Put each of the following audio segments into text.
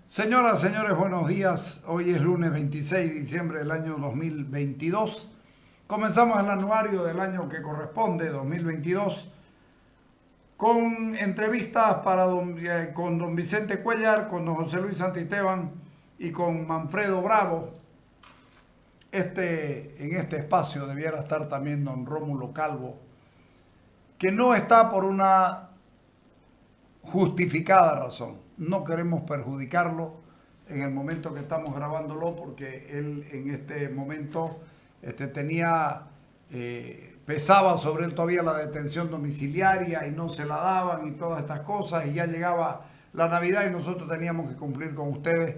Señoras, señores, buenos días. Hoy es lunes 26 de diciembre del año 2022. Comenzamos el anuario del año que corresponde, 2022, con entrevistas con don Vicente Cuellar, con don José Luis Santisteban y con Manfredo Bravo. En este espacio debiera estar también don Rómulo Calvo, que no está por una justificada razón. No queremos perjudicarlo en el momento que estamos grabándolo porque él en este momento pesaba sobre él todavía la detención domiciliaria y no se la daban y todas estas cosas, y ya llegaba la Navidad y nosotros teníamos que cumplir con ustedes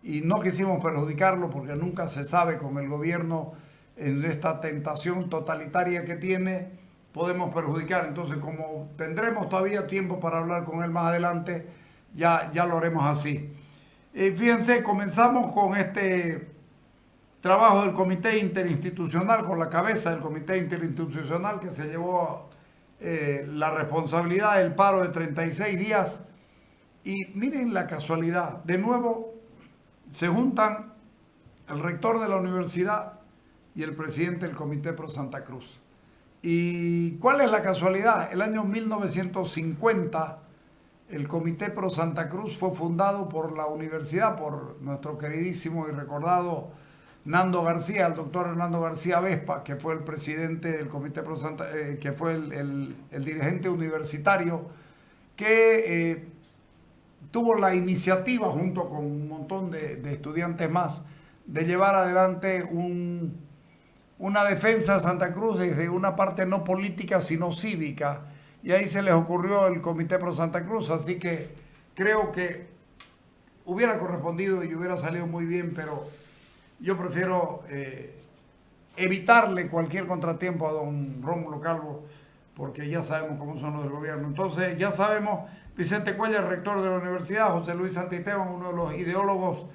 y no quisimos perjudicarlo porque nunca se sabe con el gobierno en esta tentación totalitaria que tiene, podemos perjudicar. Entonces, como tendremos todavía tiempo para hablar con él más adelante, ya lo haremos así. Fíjense, comenzamos con este trabajo del Comité Interinstitucional, con la cabeza del Comité Interinstitucional que se llevó la responsabilidad del paro de 36 días. Y miren la casualidad, de nuevo se juntan el rector de la universidad y el presidente del Comité Pro Santa Cruz. ¿Y cuál es la casualidad? El año 1950, el Comité Pro Santa Cruz fue fundado por la universidad, por nuestro queridísimo y recordado Nando García, el doctor Hernando García Vespa, que fue el presidente del Comité Pro Santa, que fue el dirigente universitario, que tuvo la iniciativa, junto con un montón de estudiantes más, de llevar adelante una defensa de Santa Cruz desde una parte no política sino cívica, y ahí se les ocurrió el Comité Pro Santa Cruz. Así que creo que hubiera correspondido y hubiera salido muy bien, pero yo prefiero evitarle cualquier contratiempo a don Rómulo Calvo, porque ya sabemos cómo son los del gobierno. Entonces, ya sabemos, Vicente Cuellar, rector de la universidad, José Luis Santisteban, uno de los ideólogos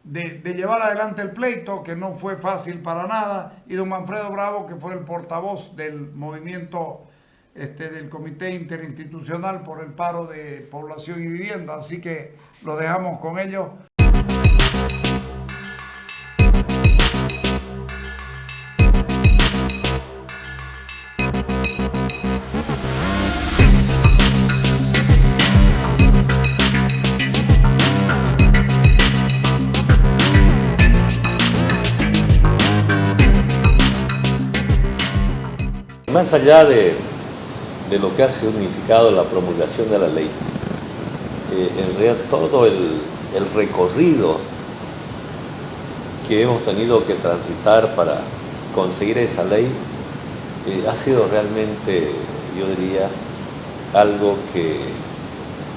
de llevar adelante el pleito, que no fue fácil para nada, y don Manfredo Bravo, que fue el portavoz del movimiento del Comité Interinstitucional por el paro de población y vivienda. Así que lo dejamos con ellos. Más allá de lo que ha significado la promulgación de la ley, en realidad todo el recorrido que hemos tenido que transitar para conseguir esa ley ha sido realmente, yo diría, algo que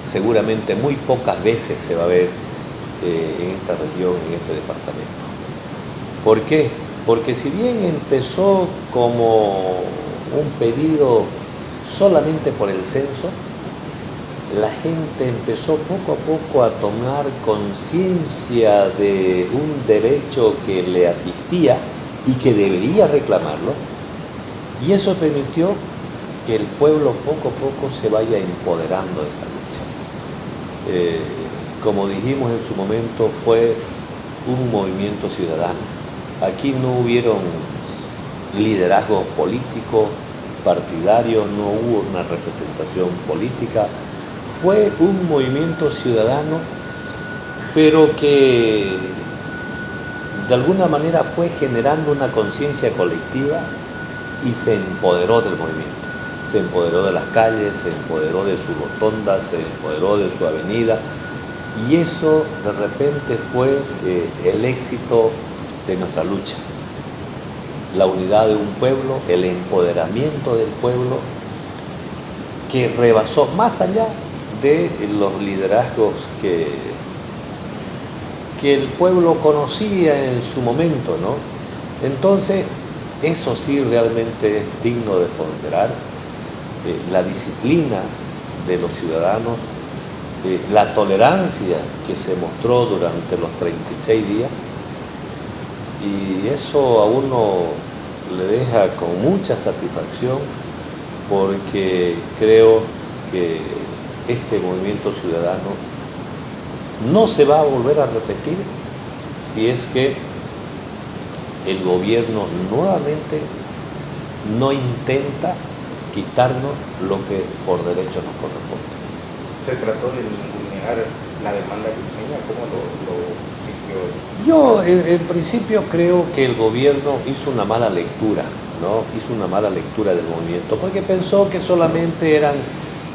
seguramente muy pocas veces se va a ver en esta región, en este departamento. ¿Por qué? Porque si bien empezó como un pedido solamente por el censo, la gente empezó poco a poco a tomar conciencia de un derecho que le asistía y que debería reclamarlo, y eso permitió que el pueblo poco a poco se vaya empoderando de esta lucha. Como dijimos en su momento, fue un movimiento ciudadano. Aquí no hubieron liderazgo político, partidario, no hubo una representación política. Fue un movimiento ciudadano, pero que de alguna manera fue generando una conciencia colectiva y se empoderó del movimiento. Se empoderó de las calles, se empoderó de su rotonda, se empoderó de su avenida, y eso de repente fue el éxito de nuestra lucha. La unidad de un pueblo, el empoderamiento del pueblo, que rebasó más allá de los liderazgos que el pueblo conocía en su momento, ¿no? Entonces, eso sí realmente es digno de ponderar, la disciplina de los ciudadanos, la tolerancia que se mostró durante los 36 días, y eso a uno le deja con mucha satisfacción, porque creo que este movimiento ciudadano no se va a volver a repetir si es que el gobierno nuevamente no intenta quitarnos lo que por derecho nos corresponde. ¿Se trató de ningunear la demanda cruceña? ¿Cómo lo sintió? Yo en principio creo que el gobierno hizo una mala lectura, ¿no? Hizo una mala lectura del movimiento, porque pensó que solamente eran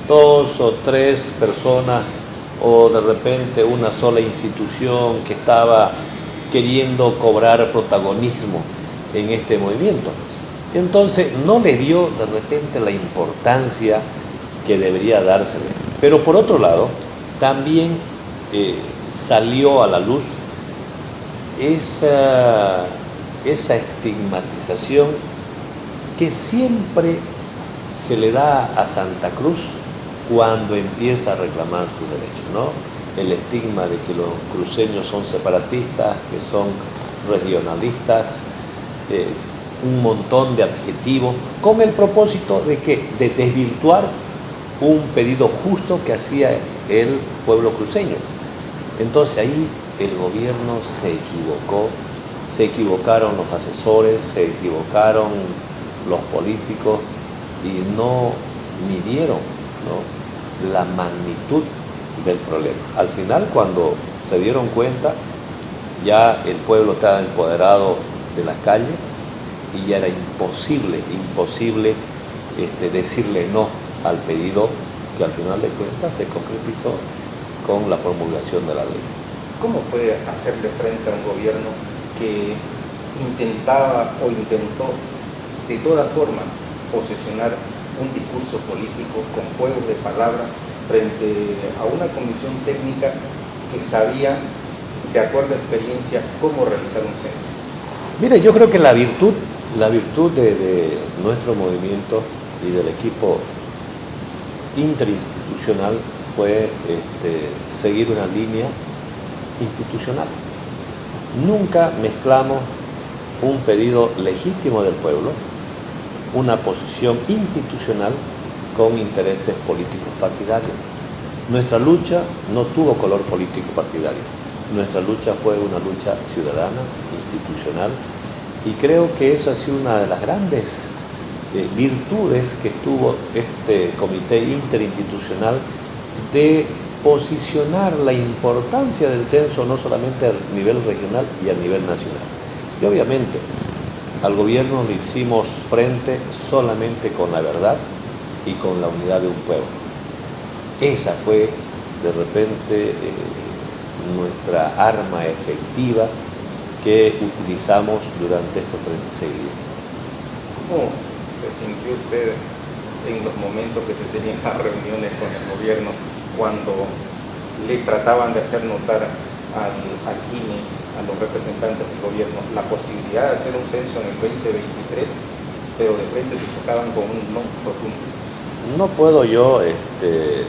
2 o 3 personas o de repente una sola institución que estaba queriendo cobrar protagonismo en este movimiento. Entonces no le dio de repente la importancia que debería dársele. Pero por otro lado, también salió a la luz esa estigmatización que siempre se le da a Santa Cruz cuando empieza a reclamar sus derechos, ¿no? El estigma de que los cruceños son separatistas, que son regionalistas, un montón de adjetivos, con el propósito de ¿qué? De desvirtuar un pedido justo que hacía el pueblo cruceño. Entonces ahí el gobierno se equivocó, se equivocaron los asesores, se equivocaron los políticos y no midieron, ¿no?, la magnitud del problema. Al final, cuando se dieron cuenta, ya el pueblo estaba empoderado de las calles y ya era imposible decirle no al pedido, que al final de cuentas se concretizó con la promulgación de la ley. ¿Cómo fue hacerle frente a un gobierno que intentaba o intentó de todas formas posesionar un discurso político con juegos de palabras frente a una comisión técnica que sabía, de acuerdo a experiencia, cómo realizar un censo? Mire, yo creo que la virtud de nuestro movimiento y del equipo interinstitucional fue seguir una línea institucional. Nunca mezclamos un pedido legítimo del pueblo, una posición institucional con intereses políticos partidarios. Nuestra lucha no tuvo color político partidario. Nuestra lucha fue una lucha ciudadana, institucional, y creo que esa ha sido una de las grandes virtudes que tuvo este comité interinstitucional, de posicionar la importancia del censo no solamente a nivel regional y a nivel nacional. Y obviamente al gobierno le hicimos frente solamente con la verdad y con la unidad de un pueblo. Esa fue de repente nuestra arma efectiva que utilizamos durante estos 36 días. ¿Cómo se sintió usted en los momentos que se tenían las reuniones con el gobierno, cuando le trataban de hacer notar al INE, a los representantes del gobierno, la posibilidad de hacer un censo en el 2023, pero de frente se chocaban con un no rotundo? No puedo yo de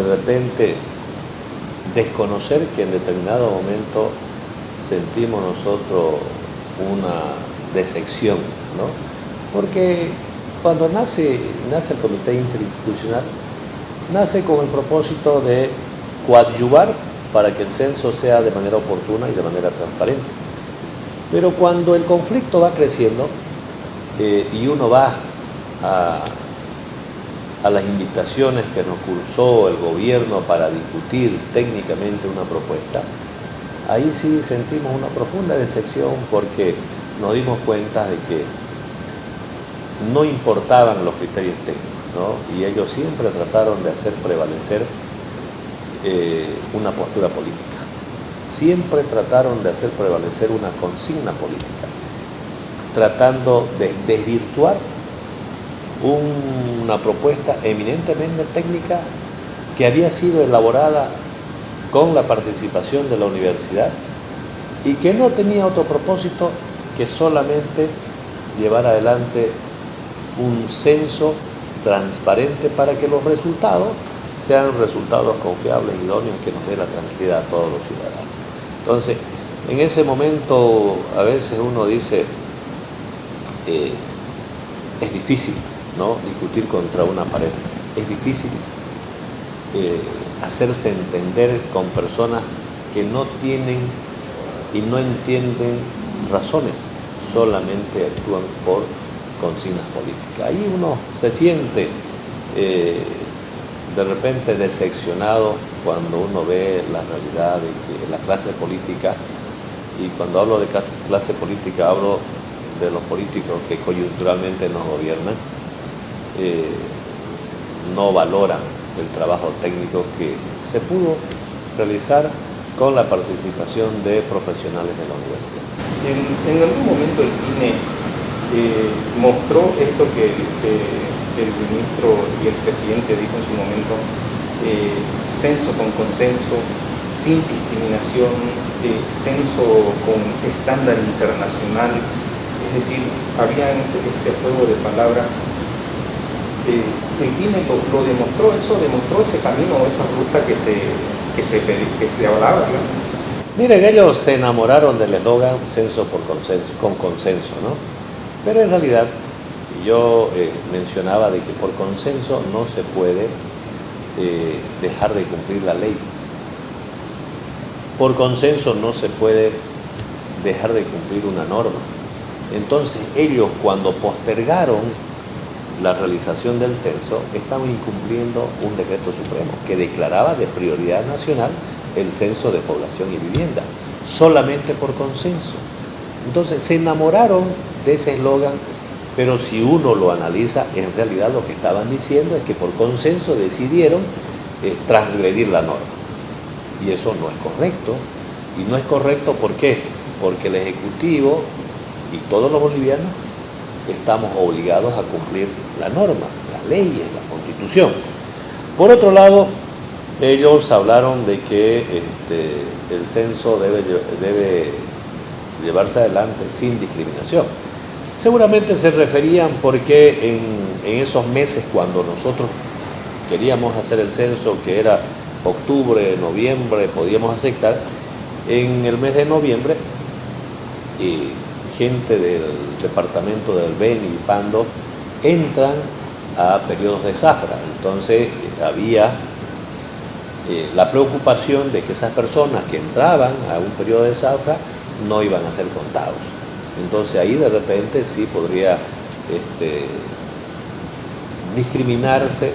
repente desconocer que en determinado momento sentimos nosotros una decepción, ¿no? Porque cuando nace el comité interinstitucional, nace con el propósito de coadyuvar para que el censo sea de manera oportuna y de manera transparente. Pero cuando el conflicto va creciendo y uno va a las invitaciones que nos cursó el gobierno para discutir técnicamente una propuesta, ahí sí sentimos una profunda decepción, porque nos dimos cuenta de que no importaban los criterios técnicos, ¿no? Y ellos siempre trataron de hacer prevalecer una postura política. Siempre trataron de hacer prevalecer una consigna política, tratando de desvirtuar una propuesta eminentemente técnica que había sido elaborada con la participación de la universidad y que no tenía otro propósito que solamente llevar adelante un censo transparente para que los resultados sean resultados confiables, idóneos, que nos dé la tranquilidad a todos los ciudadanos. Entonces, en ese momento a veces uno dice, es difícil, ¿no?, discutir contra una pared. Es difícil hacerse entender con personas que no tienen y no entienden razones, solamente actúan por consignas políticas. Ahí uno se siente de repente decepcionado cuando uno ve la realidad de que la clase política, y cuando hablo de clase política hablo de los políticos que coyunturalmente nos gobiernan, no valoran el trabajo técnico que se pudo realizar con la participación de profesionales de la universidad. En algún momento el INE mostró esto que el ministro y el presidente dijo en su momento, censo con consenso, sin discriminación, censo con estándar internacional, es decir, había ese juego de palabras. El INE lo demostró, demostró ese camino, esa ruta que se hablaba, ¿no? Miren, ellos se enamoraron del eslogan censo por consenso, con consenso, ¿no? Pero en realidad yo mencionaba de que por consenso no se puede dejar de cumplir la ley. Por consenso no se puede dejar de cumplir una norma. Entonces ellos, cuando postergaron la realización del censo, estaban incumpliendo un decreto supremo que declaraba de prioridad nacional el censo de población y vivienda, solamente por consenso. Entonces se enamoraron de ese eslogan, pero si uno lo analiza, en realidad lo que estaban diciendo es que por consenso decidieron transgredir la norma. Y eso no es correcto. Y no es correcto, ¿por qué? Porque el Ejecutivo y todos los bolivianos estamos obligados a cumplir la norma, las leyes, la Constitución. Por otro lado, ellos hablaron de que el censo debe llevarse adelante sin discriminación. Seguramente se referían porque en esos meses cuando nosotros queríamos hacer el censo, que era octubre, noviembre, podíamos aceptar, en el mes de noviembre, gente del departamento del Beni y Pando entran a periodos de zafra. Entonces había la preocupación de que esas personas que entraban a un periodo de zafra no iban a ser contados. Entonces ahí de repente sí podría discriminarse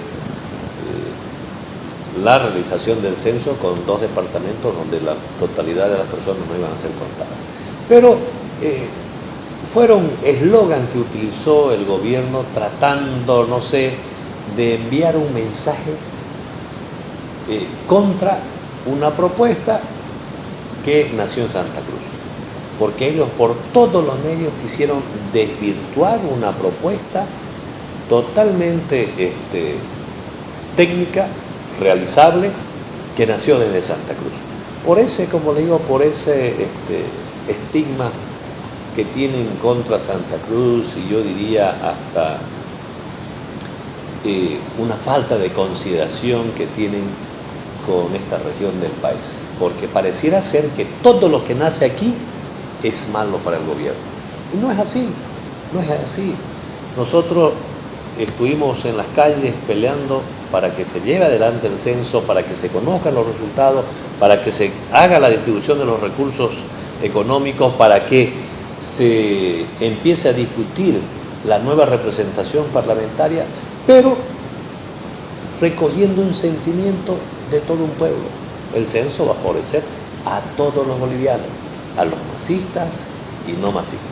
la realización del censo con dos departamentos donde la totalidad de las personas no iban a ser contadas. Pero fueron eslogan que utilizó el gobierno tratando, no sé, de enviar un mensaje contra una propuesta que nació en Santa Cruz. Porque ellos por todos los medios quisieron desvirtuar una propuesta totalmente técnica, realizable, que nació desde Santa Cruz. Por ese, como le digo, por ese estigma que tienen contra Santa Cruz, y yo diría hasta una falta de consideración que tienen con esta región del país, porque pareciera ser que todo lo que nace aquí es malo para el gobierno. Y no es así, no es así. Nosotros estuvimos en las calles peleando para que se lleve adelante el censo, para que se conozcan los resultados, para que se haga la distribución de los recursos económicos, para que se empiece a discutir la nueva representación parlamentaria, pero recogiendo un sentimiento de todo un pueblo. El censo va a favorecer a todos los bolivianos, a los masistas y no masistas.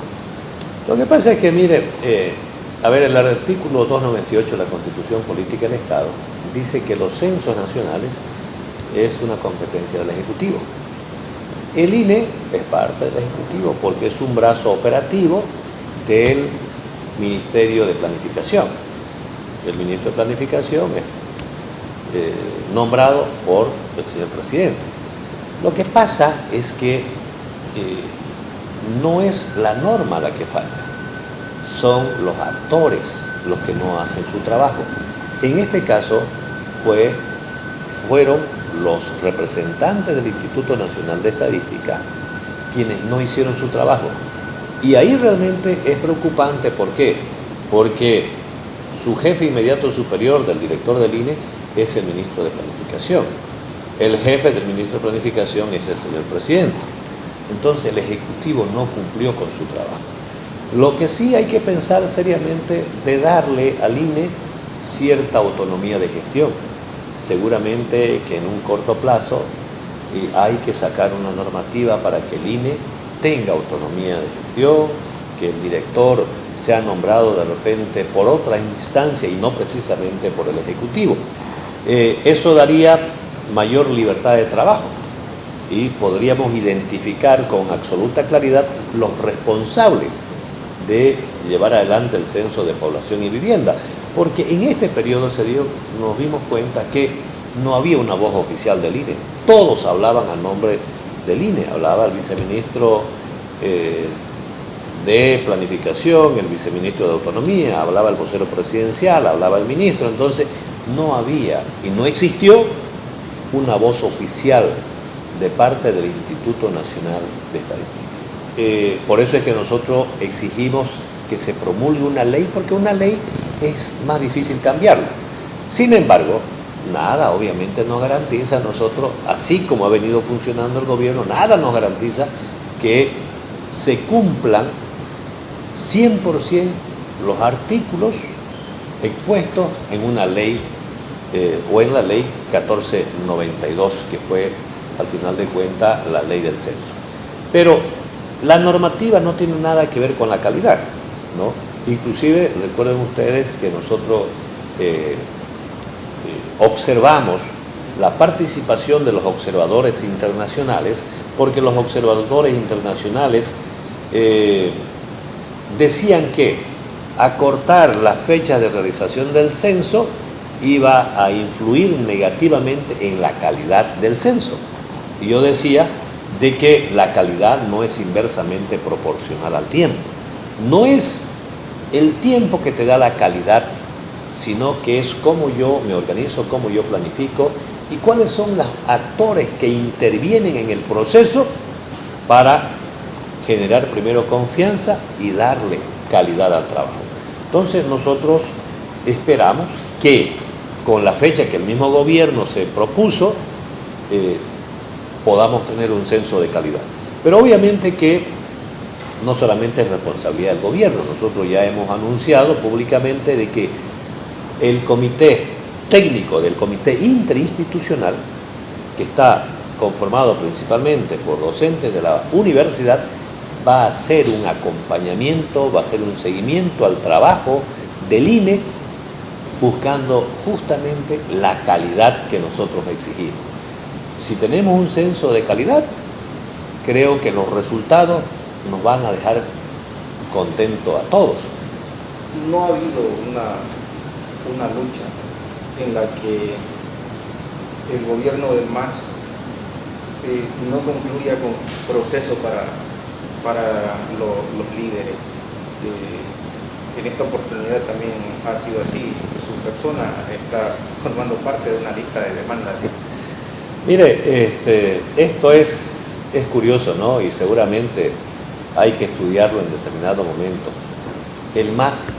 Lo que pasa es que, mire, el artículo 298 de la Constitución Política del Estado dice que los censos nacionales es una competencia del Ejecutivo. El INE es parte del Ejecutivo porque es un brazo operativo del Ministerio de Planificación. El ministro de Planificación es nombrado por el señor presidente. Lo que pasa es que no es la norma la que falla, son los actores los que no hacen su trabajo. En este caso fueron los representantes del Instituto Nacional de Estadística quienes no hicieron su trabajo. Y ahí realmente es preocupante. ¿Por qué? Porque su jefe inmediato superior del director del INE es el ministro de Planificación. el jefe del ministro de Planificación es el señor presidente. Entonces el Ejecutivo no cumplió con su trabajo. Lo que sí hay que pensar seriamente de darle al INE cierta autonomía de gestión. Seguramente que en un corto plazo hay que sacar una normativa para que el INE tenga autonomía de gestión, que el director sea nombrado de repente por otra instancia y no precisamente por el Ejecutivo. Eso daría mayor libertad de trabajo y podríamos identificar con absoluta claridad los responsables de llevar adelante el censo de población y vivienda, porque en este periodo nos dimos cuenta que no había una voz oficial del INE, todos hablaban a nombre del INE, hablaba el viceministro de Planificación, el viceministro de Autonomía, hablaba el vocero presidencial, hablaba el ministro, entonces no había y no existió una voz oficial de parte del Instituto Nacional de Estadística. Por eso es que nosotros exigimos que se promulgue una ley, porque una ley es más difícil cambiarla. Sin embargo, nada obviamente nos garantiza a nosotros, así como ha venido funcionando el gobierno, nada nos garantiza que se cumplan 100% los artículos expuestos en una ley o en la ley 1492, que fue al final de cuentas la ley del censo. Pero la normativa no tiene nada que ver con la calidad, ¿no? Inclusive recuerden ustedes que nosotros observamos la participación de los observadores internacionales, porque los observadores internacionales decían que acortar las fechas de realización del censo iba a influir negativamente en la calidad del censo. Y yo decía de que la calidad no es inversamente proporcional al tiempo. No es el tiempo que te da la calidad, sino que es cómo yo me organizo, cómo yo planifico y cuáles son los actores que intervienen en el proceso para generar primero confianza y darle calidad al trabajo. Entonces nosotros esperamos que con la fecha que el mismo gobierno se propuso, podamos tener un censo de calidad. Pero obviamente que no solamente es responsabilidad del gobierno, nosotros ya hemos anunciado públicamente de que el comité técnico del comité interinstitucional, que está conformado principalmente por docentes de la universidad, va a hacer un acompañamiento, va a hacer un seguimiento al trabajo del INE, buscando justamente la calidad que nosotros exigimos. Si tenemos un censo de calidad, creo que los resultados nos van a dejar contentos a todos. No ha habido una lucha en la que el gobierno del MAS no concluya con proceso para los líderes. En esta oportunidad también ha sido así. Su persona está formando parte de una lista de demandas. Mire, esto es curioso, ¿no? Y seguramente hay que estudiarlo en determinado momento. El MAS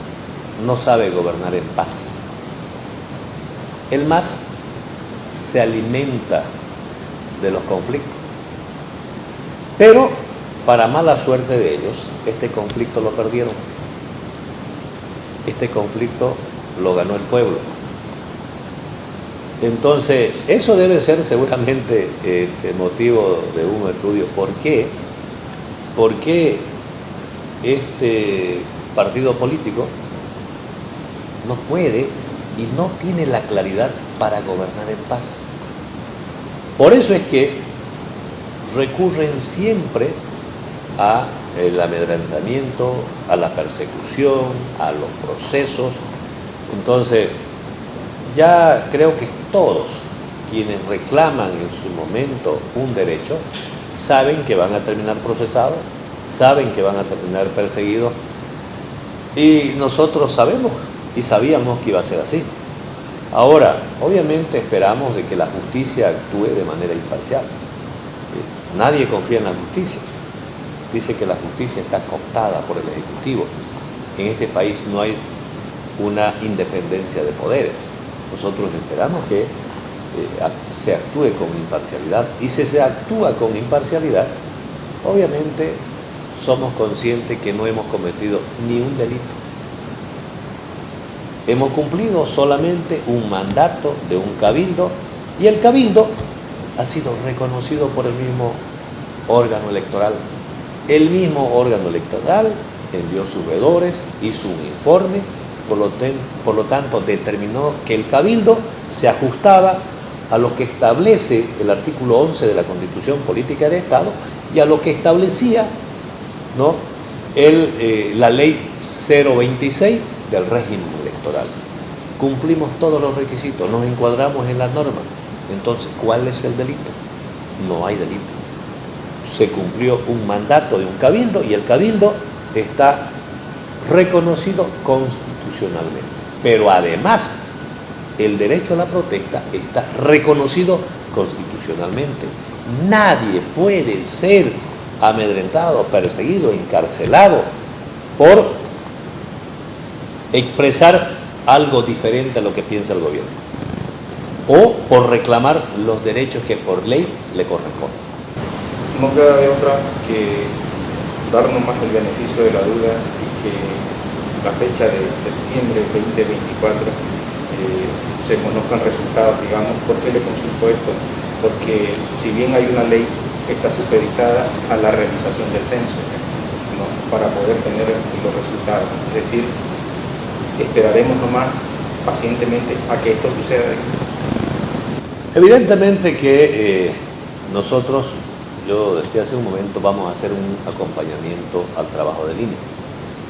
no sabe gobernar en paz. El MAS se alimenta de los conflictos. Pero, para mala suerte de ellos, este conflicto lo perdieron. Este conflicto lo ganó el pueblo. Entonces, eso debe ser seguramente motivo de un estudio. ¿Por qué? Porque este partido político no puede y no tiene la claridad para gobernar en paz. Por eso es que recurren siempre al amedrentamiento, a la persecución, a los procesos. Entonces, ya creo que todos quienes reclaman en su momento un derecho saben que van a terminar procesados, saben que van a terminar perseguidos, y nosotros sabemos y sabíamos que iba a ser así. Ahora, obviamente esperamos de que la justicia actúe de manera imparcial. Nadie confía en la justicia. Dice que la justicia está cooptada por el Ejecutivo. En este país no hay una independencia de poderes. Nosotros esperamos que se actúe con imparcialidad. Y si se actúa con imparcialidad, obviamente somos conscientes que no hemos cometido ni un delito. Hemos cumplido solamente un mandato de un cabildo, y el cabildo ha sido reconocido por el mismo órgano electoral. El mismo órgano electoral envió sus veedores, hizo un informe, por lo tanto determinó que el cabildo se ajustaba a lo que establece el artículo 11 de la Constitución Política del Estado y a lo que establecía, ¿no?, la ley 026 del régimen electoral. Cumplimos todos los requisitos, nos encuadramos en las normas. Entonces, ¿cuál es el delito? No hay delito. Se cumplió un mandato de un cabildo y el cabildo está reconocido constitucionalmente. Pero además, el derecho a la protesta está reconocido constitucionalmente. Nadie puede ser amedrentado, perseguido, encarcelado por expresar algo diferente a lo que piensa el gobierno o por reclamar los derechos que por ley le corresponden. No queda de otra que darnos más el beneficio de la duda y que la fecha de septiembre 2024 se conozcan resultados, digamos. ¿Por qué le consulto esto? Porque si bien hay una ley que está supeditada a la realización del censo, ¿no?, para poder tener los resultados. Es decir, esperaremos nomás pacientemente a que esto suceda. Evidentemente que nosotros, yo decía hace un momento, vamos a hacer un acompañamiento al trabajo del INE.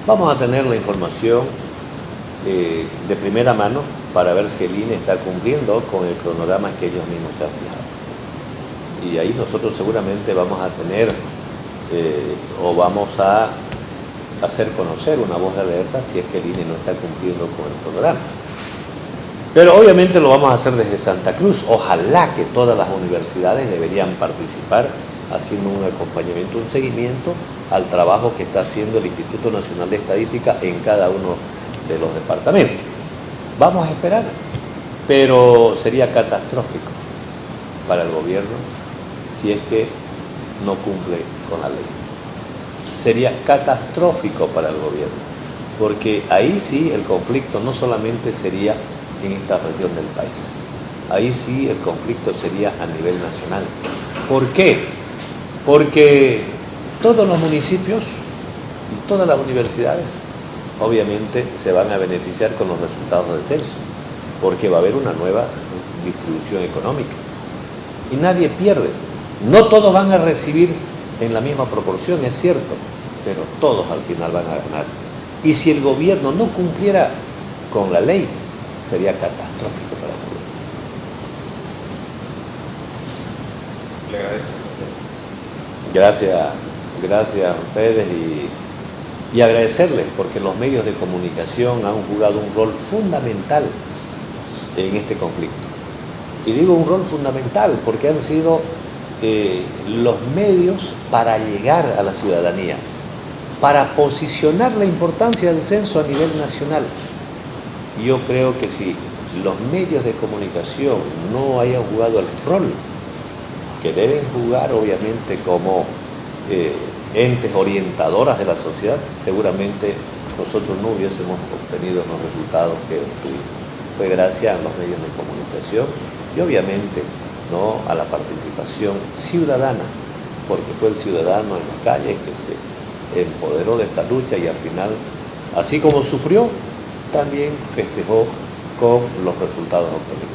Vamos a tener la información de primera mano para ver si el INE está cumpliendo con el cronograma que ellos mismos se han fijado. Y ahí nosotros seguramente vamos a tener o vamos a hacer conocer una voz de alerta si es que el INE no está cumpliendo con el programa. Pero obviamente lo vamos a hacer desde Santa Cruz. Ojalá que todas las universidades deberían participar haciendo un acompañamiento, un seguimiento al trabajo que está haciendo el Instituto Nacional de Estadística en cada uno de los departamentos. Vamos a esperar, pero sería catastrófico para el gobierno si es que no cumple con la ley. Sería catastrófico para el gobierno, porque ahí sí el conflicto no solamente sería en esta región del país, ahí sí el conflicto sería a nivel nacional. ¿Por qué? Porque todos los municipios y todas las universidades obviamente se van a beneficiar con los resultados del censo, porque va a haber una nueva distribución económica y nadie pierde. No todos van a recibir en la misma proporción, es cierto, pero todos al final van a ganar. Y si el gobierno no cumpliera con la ley, sería catastrófico para el gobierno. Le agradezco. Gracias a ustedes y agradecerles porque los medios de comunicación han jugado un rol fundamental en este conflicto. Y digo un rol fundamental porque han sido los medios para llegar a la ciudadanía, para posicionar la importancia del censo a nivel nacional. Y yo creo que si los medios de comunicación no hayan jugado el rol que deben jugar, obviamente como entes orientadoras de la sociedad, seguramente nosotros no hubiésemos obtenido los resultados que obtuvimos. Fue gracias a los medios de comunicación y obviamente no a la participación ciudadana, porque fue el ciudadano en las calles que se empoderó de esta lucha y al final, así como sufrió, también festejó con los resultados obtenidos.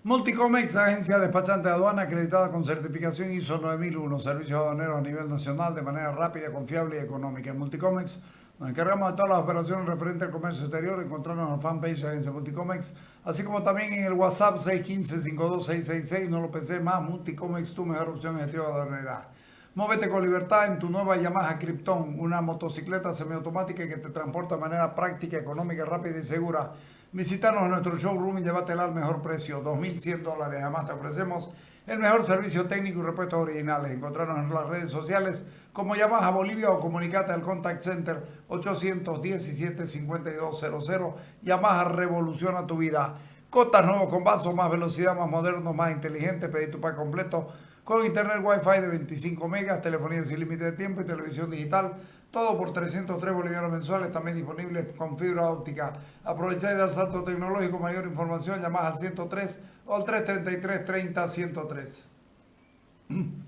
Multicomex, agencia despachante de aduana acreditada con certificación ISO 9001, servicios aduaneros a nivel nacional de manera rápida, confiable y económica. En Multicomex nos encargamos de todas las operaciones referentes al comercio exterior. Encontrarnos en la fanpage de agencia Multicomex, así como también en el WhatsApp 615-52666. No lo pensé más, Multicomex, tu mejor opción en gestión aduanera. Móvete con libertad en tu nueva Yamaha Krypton, una motocicleta semiautomática que te transporta de manera práctica, económica, rápida y segura. Visítanos en nuestro showroom y llévatela al mejor precio, $2,100. Además te ofrecemos el mejor servicio técnico y repuestos originales. Encontrarnos en las redes sociales como Yamaha Bolivia o comunicate al Contact Center 817-5200. Yamaha revoluciona tu vida. Cotas nuevos con vasos, más velocidad, más modernos, más inteligentes. Pedí tu pack completo con internet Wi-Fi de 25 megas, telefonía sin límite de tiempo y televisión digital. Todo por 303 bolivianos mensuales, también disponible con fibra óptica. Aprovecháis del salto tecnológico. Mayor información, llamás al 103 o al 333 30 103.